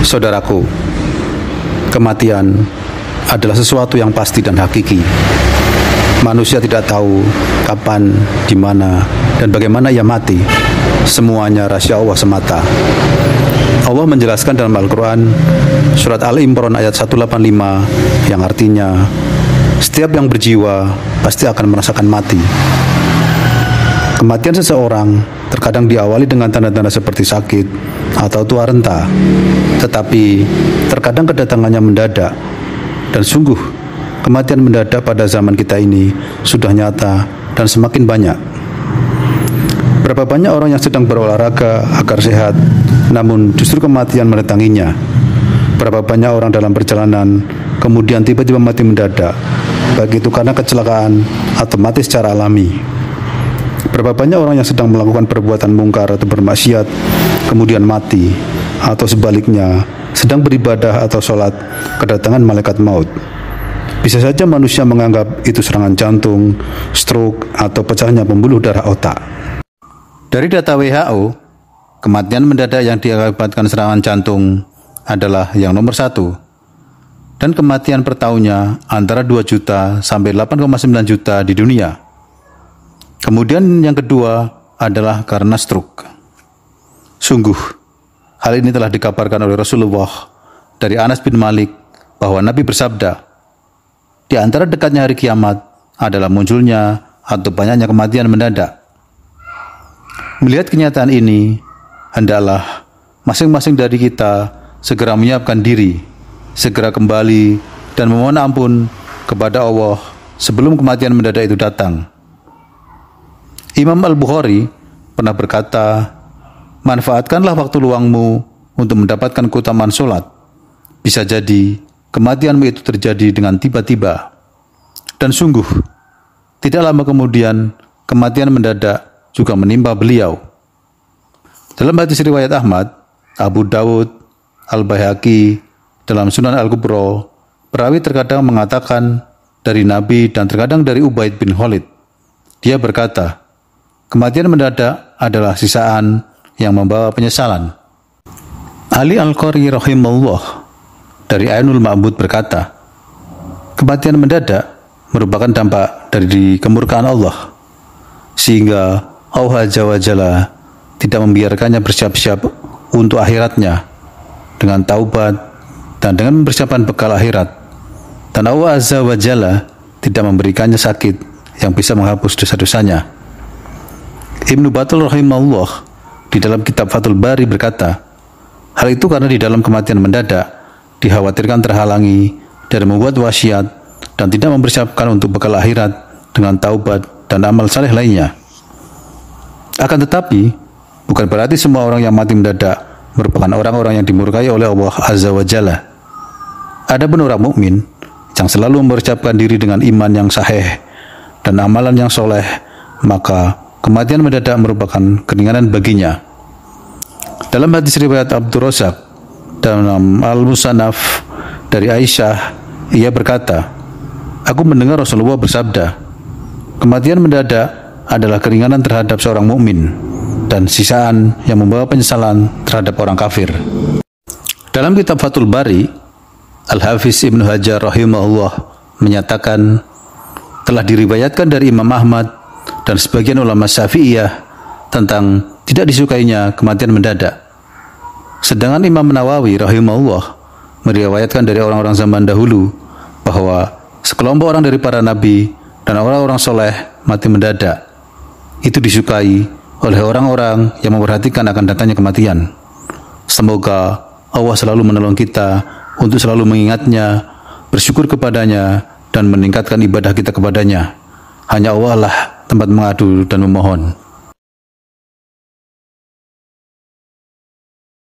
Saudaraku, kematian adalah sesuatu yang pasti dan hakiki. Manusia tidak tahu kapan, di mana, dan bagaimana ia mati. Semuanya rahasia Allah semata. Allah menjelaskan dalam Al-Quran, surat Al-Imran ayat 185, yang artinya, setiap yang berjiwa pasti akan merasakan mati. Kematian seseorang terkadang diawali dengan tanda-tanda seperti sakit atau tua renta, tetapi terkadang kedatangannya mendadak. Dan sungguh, kematian mendadak pada zaman kita ini sudah nyata dan semakin banyak. Berapa banyak orang yang sedang berolahraga agar sehat, namun justru kematian mendatanginya. Berapa banyak orang dalam perjalanan, kemudian tiba-tiba mati mendadak, baik itu karena kecelakaan atau mati secara alami. Berapa banyak orang yang sedang melakukan perbuatan mungkar atau bermaksiat, kemudian mati, atau sebaliknya, sedang beribadah atau sholat, kedatangan malaikat maut. Bisa saja manusia menganggap itu serangan jantung, stroke, atau pecahnya pembuluh darah otak. Dari data WHO, kematian mendadak yang diakibatkan serangan jantung adalah yang nomor 1. Dan kematian per tahunnya antara 2 juta sampai 8,9 juta di dunia. Kemudian yang kedua adalah karena stroke. Sungguh, hal ini telah dikabarkan oleh Rasulullah dari Anas bin Malik bahwa Nabi bersabda, di antara dekatnya hari kiamat adalah munculnya atau banyaknya kematian mendadak. Melihat kenyataan ini, hendaklah masing-masing dari kita segera menyiapkan diri, segera kembali dan memohon ampun kepada Allah sebelum kematian mendadak itu datang. Imam Al-Bukhari pernah berkata, manfaatkanlah waktu luangmu untuk mendapatkan keutamaan sholat. Bisa jadi kematianmu itu terjadi dengan tiba-tiba. Dan sungguh, tidak lama kemudian kematian mendadak juga menimpa beliau. Dalam hadis riwayat Ahmad, Abu Dawud, Al-Baihaqi, dalam Sunan Al-Kubra, perawi terkadang mengatakan dari Nabi dan terkadang dari Ubaid bin Khalid. Dia berkata, kematian mendadak adalah sisaan yang membawa penyesalan. Ali Al-Qari rahimahullah dari Ainul Ma'bud berkata, kematian mendadak merupakan dampak dari kemurkaan Allah, sehingga Allah Azza wa Jalla tidak membiarkannya bersiap-siap untuk akhiratnya dengan taubat dan dengan mempersiapkan bekal akhirat. Dan Allah Azza wa Jalla tidak memberikannya sakit yang bisa menghapus dosa-dosanya. Ibnu Battul rahimahullah di dalam kitab Fathul Bari berkata, hal itu karena di dalam kematian mendadak dikhawatirkan terhalangi dari membuat wasiat dan tidak mempersiapkan untuk bekal akhirat dengan taubat dan amal saleh lainnya. Akan tetapi, bukan berarti semua orang yang mati mendadak merupakan orang-orang yang dimurkai oleh Allah Azza wa Jalla. Adapun orang mukmin yang selalu mempersiapkan diri dengan iman yang sahih dan amalan yang soleh, maka kematian mendadak merupakan keringanan baginya. Dalam hadis riwayat Abdur Razak dalam Al-Musannaf dari Aisyah, ia berkata, aku mendengar Rasulullah bersabda, kematian mendadak adalah keringanan terhadap seorang mukmin dan sisaan yang membawa penyesalan terhadap orang kafir. Dalam kitab Fathul Bari, Al-Hafiz Ibnu Hajar rahimahullah menyatakan, telah diriwayatkan dari Imam Ahmad dan sebagian ulama Syafi'iyah tentang tidak disukainya kematian mendadak. Sedangkan Imam Nawawi rahimahullah meriwayatkan dari orang-orang zaman dahulu bahwa sekelompok orang dari para nabi dan orang-orang soleh mati mendadak. Itu disukai oleh orang-orang yang memperhatikan akan datangnya kematian. Semoga Allah selalu menolong kita untuk selalu mengingatnya, bersyukur kepadanya, dan meningkatkan ibadah kita kepadanya. Hanya Allah lah tempat mengadu dan memohon.